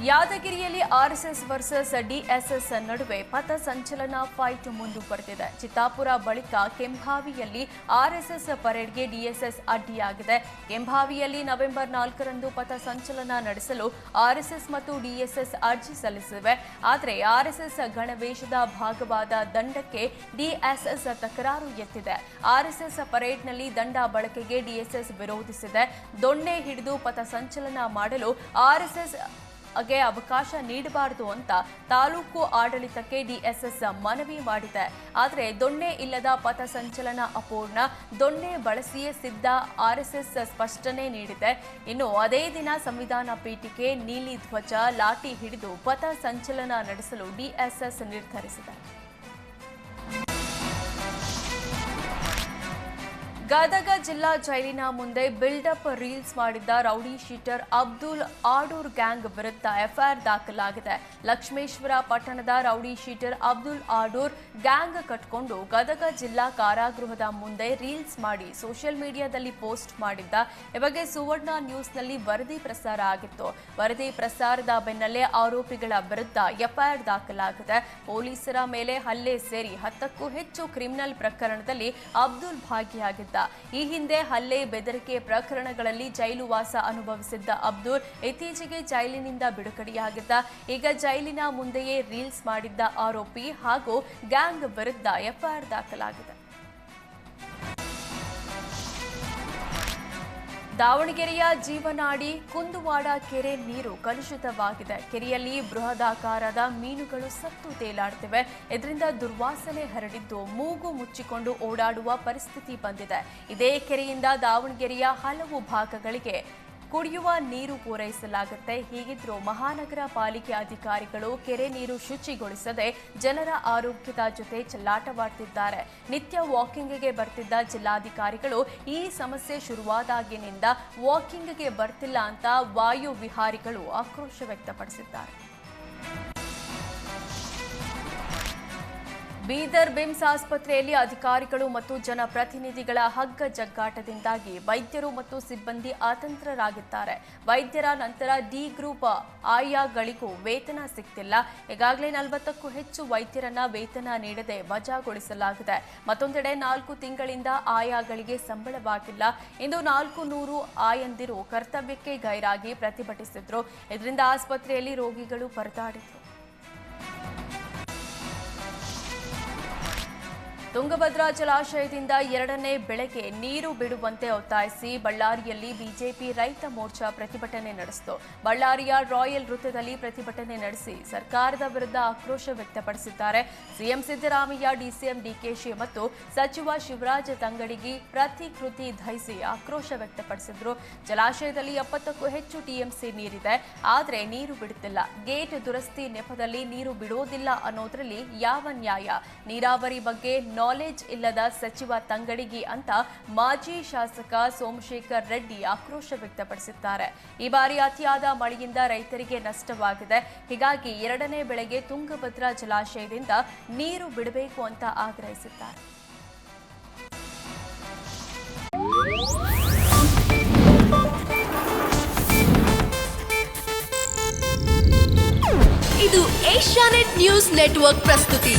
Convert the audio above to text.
ಯಾದಗಿರಿಯಲ್ಲಿ RSS versus DSS ನಡುವೆ ಪಥ ಸಂಚಲನ ಫೈಟ್ ಮುಂದುವರೆದಿದೆ. ಚಿತ್ತಾಪುರ ಬಳಿಕ ಕೆಂಭಾವಿಯಲ್ಲಿ ಆರ್ಎಸ್ಎಸ್ ಪರೇಡ್ಗೆ ಡಿಎಸ್ಎಸ್ ಅಡ್ಡಿಯಾಗಿದೆ. ಕೆಂಭಾವಿಯಲ್ಲಿ ನವೆಂಬರ್ 4ರಂದು ಪಥ ಸಂಚಲನ ನಡೆಸಲು ಆರ್ಎಸ್ಎಸ್ ಮತ್ತು ಡಿಎಸ್ಎಸ್ ಅರ್ಜಿ ಸಲ್ಲಿಸಿವೆ. ಆದರೆ ಆರ್ಎಸ್ಎಸ್ ಗಣವೇಶದ ಭಾಗವಾದ ದಂಡಕ್ಕೆ ಡಿಎಸ್ಎಸ್ ತಕರಾರು ಎತ್ತಿದೆ. ಆರ್ಎಸ್ಎಸ್ ಪರೇಡ್ನಲ್ಲಿ ದಂಡ ಬಳಕೆಗೆ ಡಿಎಸ್ಎಸ್ ವಿರೋಧಿಸಿದೆ. ದೊಣ್ಣೆ ಹಿಡಿದು ಪಥ ಸಂಚಲನ ಮಾಡಲು ಆರ್ಎಸ್ಎಸ್ ಗೆ ಅವಕಾಶ ನೀಡಬಾರದು ಅಂತ ತಾಲೂಕು ಆಡಳಿತಕ್ಕೆ ಡಿಎಸ್ಎಸ್ ಮನವಿ ಮಾಡಿದೆ. ಆದರೆ ದೊಣ್ಣೆ ಇಲ್ಲದ ಪಥ ಸಂಚಲನ ಅಪೂರ್ಣ, ದೊಣ್ಣೆ ಬಳಸಿಯೇ ಸಿದ್ಧ ಆರ್ಎಸ್ಎಸ್ ಸ್ಪಷ್ಟನೆ ನೀಡಿದೆ. ಇನ್ನು ಅದೇ ದಿನ ಸಂವಿಧಾನ ಪೀಠಿಕೆ ನೀಲಿ ಧ್ವಜ ಲಾಠಿ ಹಿಡಿದು ಪಥ ಸಂಚಲನ ನಡೆಸಲು ಡಿಎಸ್ಎಸ್ ನಿರ್ಧರಿಸಿದೆ. ಗದಗ ಜಿಲ್ಲಾ ಜೈಲಿನ ಮುಂದೆ ಬಿಲ್ಡಪ್ ರೀಲ್ಸ್ ಮಾಡಿದ್ದ rowdy sheeter Abdul Adur gang ವಿರುದ್ಧ ಎಫ್ಐಆರ್ ದಾಖಲಾಗಿದೆ. ಲಕ್ಷ್ಮೇಶ್ವರ ಪಟ್ಟಣದ rowdy sheeter Abdul Adur gang ಕಟ್ಕೊಂಡು ಗದಗ ಜಿಲ್ಲಾ ಕಾರಾಗೃಹದ ಮುಂದೆ ರೀಲ್ಸ್ ಮಾಡಿ ಸೋಷಿಯಲ್ ಮೀಡಿಯಾದಲ್ಲಿ ಪೋಸ್ಟ್ ಮಾಡಿದ್ದ. ಈ ಬಗ್ಗೆ ಸುವರ್ಣ ನ್ಯೂಸ್ನಲ್ಲಿ ವರದಿ ಪ್ರಸಾರ ಆಗಿತ್ತು. ವರದಿ ಪ್ರಸಾರದ ಬೆನ್ನಲ್ಲೇ ಆರೋಪಿಗಳ ವಿರುದ್ಧ ಎಫ್ಐಆರ್ ದಾಖಲಾಗಿದೆ. ಪೊಲೀಸರ ಮೇಲೆ ಹಲ್ಲೆ ಸೇರಿ 10ಕ್ಕೂ ಹೆಚ್ಚು ಕ್ರಿಮಿನಲ್ ಪ್ರಕರಣದಲ್ಲಿ ಅಬ್ದುಲ್ ಭಾಗಿಯಾಗಿದ್ದ. ಈ ಹಿಂದೆ ಹಲ್ಲೆ, ಬೆದರಿಕೆ ಪ್ರಕರಣಗಳಲ್ಲಿ ಜೈಲು ವಾಸ ಅನುಭವಿಸಿದ್ದ ಅಬ್ದುಲ್ ಇತ್ತೀಚೆಗೆ ಜೈಲಿನಿಂದ ಬಿಡುಗಡೆಯಾಗಿದ್ದ. ಈಗ ಜೈಲಿನ ಮುಂದೆಯೇ ರೀಲ್ಸ್ ಮಾಡಿದ್ದ ಆರೋಪಿ ಹಾಗೂ ಗ್ಯಾಂಗ್ ವಿರುದ್ಧ ಎಫ್ಐಆರ್ ದಾಖಲಾಗಿದೆ. ದಾವಣಗೆರೆಯ ಜೀವನಾಡಿ ಕುಂದುವಾಡ ಕೆರೆ ನೀರು ಕಲುಷಿತವಾಗಿದೆ. ಕೆರೆಯಲ್ಲಿ ಬೃಹದಾಕಾರದ ಮೀನುಗಳು ಸತ್ತು ತೇಲಾಡುತ್ತಿವೆ. ಇದರಿಂದ ದುರ್ವಾಸನೆ ಹರಡಿದ್ದು ಮೂಗು ಮುಚ್ಚಿಕೊಂಡು ಓಡಾಡುವ ಪರಿಸ್ಥಿತಿ ಬಂದಿದೆ. ಇದೇ ಕೆರೆಯಿಂದ ದಾವಣಗೆರೆಯ ಹಲವು ಭಾಗಗಳಿಗೆ ಕುಡಿಯುವ ನೀರು ಪೂರೈಸಲಾಗುತ್ತೆ. ಹೀಗಿದ್ರೂ ಮಹಾನಗರ ಪಾಲಿಕೆ ಅಧಿಕಾರಿಗಳು ಕೆರೆ ನೀರು ಶುಚಿಗೊಳಿಸದೆ ಜನರ ಆರೋಗ್ಯದ ಜೊತೆ ಚೆಲ್ಲಾಟವಾಡ್ತಿದ್ದಾರೆ. ನಿತ್ಯ ವಾಕಿಂಗ್ಗೆ ಬರ್ತಿದ್ದ ಜಿಲ್ಲಾಧಿಕಾರಿಗಳು ಈ ಸಮಸ್ಯೆ ಶುರುವಾದಾಗಿನಿಂದ ವಾಕಿಂಗ್ಗೆ ಬರ್ತಿಲ್ಲ ಅಂತ ವಾಯು ವಿಹಾರಿಗಳು ಆಕ್ರೋಶ ವ್ಯಕ್ತಪಡಿಸಿದ್ದಾರೆ. ಬೀದರ್ ಬಿಮ್ಸ್ ಆಸ್ಪತ್ರೆಯಲ್ಲಿ ಅಧಿಕಾರಿಗಳು ಮತ್ತು ಜನಪ್ರತಿನಿಧಿಗಳ ಹಗ್ಗ ಜಗ್ಗಾಟದಿಂದಾಗಿ ವೈದ್ಯರು ಮತ್ತು ಸಿಬ್ಬಂದಿ ಅತಂತ್ರರಾಗಿದ್ದಾರೆ. ವೈದ್ಯರ ನಂತರ ಡಿ ಗ್ರೂಪ್ ಆಯಾಗಳಿಗೂ ವೇತನ ಸಿಗ್ತಿಲ್ಲ. ಈಗಾಗಲೇ 40ಕ್ಕೂ ಹೆಚ್ಚು ವೈದ್ಯರನ್ನ ವೇತನ ನೀಡದೆ ವಜಾಗೊಳಿಸಲಾಗಿದೆ. ಮತ್ತೊಂದೆಡೆ 4 ತಿಂಗಳಿಂದ ಆಯಾಗಳಿಗೆ ಸಂಬಳವಾಗಿಲ್ಲ. ಇಂದು 400 ಆಯಂದಿರು ಕರ್ತವ್ಯಕ್ಕೆ ಗೈರಾಗಿ ಪ್ರತಿಭಟಿಸಿದ್ರು. ಇದರಿಂದ ಆಸ್ಪತ್ರೆಯಲ್ಲಿ ರೋಗಿಗಳು ಪರದಾಡಿದ್ರು. ತುಂಗಭದ್ರಾ ಜಲಾಶಯದಿಂದ 2ನೇ ಬೆಳೆಗೆ ನೀರು ಬಿಡುವಂತೆ ಒತ್ತಾಯಿಸಿ ಬಳ್ಳಾರಿಯಲ್ಲಿ ಬಿಜೆಪಿ ರೈತ ಮೋರ್ಚಾ ಪ್ರತಿಭಟನೆ ನಡೆಸಿತು. ಬಳ್ಳಾರಿಯ ರಾಯಲ್ ವೃತ್ತದಲ್ಲಿ ಪ್ರತಿಭಟನೆ ನಡೆಸಿ ಸರ್ಕಾರದ ವಿರುದ್ಧ ಆಕ್ರೋಶ ವ್ಯಕ್ತಪಡಿಸಿದ್ದಾರೆ. ಸಿಎಂ ಸಿದ್ದರಾಮಯ್ಯ, ಡಿಸಿಎಂ ಡಿಕೆಶಿ ಮತ್ತು ಸಚಿವ ಶಿವರಾಜ ತಂಗಡಗಿ ಪ್ರತಿಕೃತಿ ಧರಿಸಿ ಆಕ್ರೋಶ ವ್ಯಕ್ತಪಡಿಸಿದ್ರು. ಜಲಾಶಯದಲ್ಲಿ 70ಕ್ಕೂ ಹೆಚ್ಚು ಟಿಎಂಸಿ ನೀರಿದೆ, ಆದರೆ ನೀರು ಬಿಡುತ್ತಿಲ್ಲ. ಗೇಟ್ ದುರಸ್ತಿ ನೆಪದಲ್ಲಿ ನೀರು ಬಿಡೋದಿಲ್ಲ ಅನ್ನೋದ್ರಲ್ಲಿ ಯಾವ ನ್ಯಾಯ? ನೀರಾವರಿ ಬಗ್ಗೆ ನಾಲೆಜ್ ಇಲ್ಲದ ಸಚಿವ ತಂಗಡಗಿ ಅಂತ ಮಾಜಿ ಶಾಸಕ ಸೋಮಶೇಖರ್ ರೆಡ್ಡಿ ಆಕ್ರೋಶ ವ್ಯಕ್ತಪಡಿಸಿದ್ದಾರೆ. ಈ ಬಾರಿ ಅತಿಯಾದ ಮಳೆಯಿಂದ ರೈತರಿಗೆ ನಷ್ಟವಾಗಿದೆ. ಹೀಗಾಗಿ 2ನೇ ಬೆಳೆಗೆ ತುಂಗಭದ್ರಾ ಜಲಾಶಯದಿಂದ ನೀರು ಬಿಡಬೇಕು ಅಂತ ಆಗ್ರಹಿಸಿದ್ದಾರೆ. ಇದು ಏಷ್ಯಾನೆಟ್ ನ್ಯೂಸ್ ನೆಟ್ವರ್ಕ್ ಪ್ರಸ್ತುತಿ.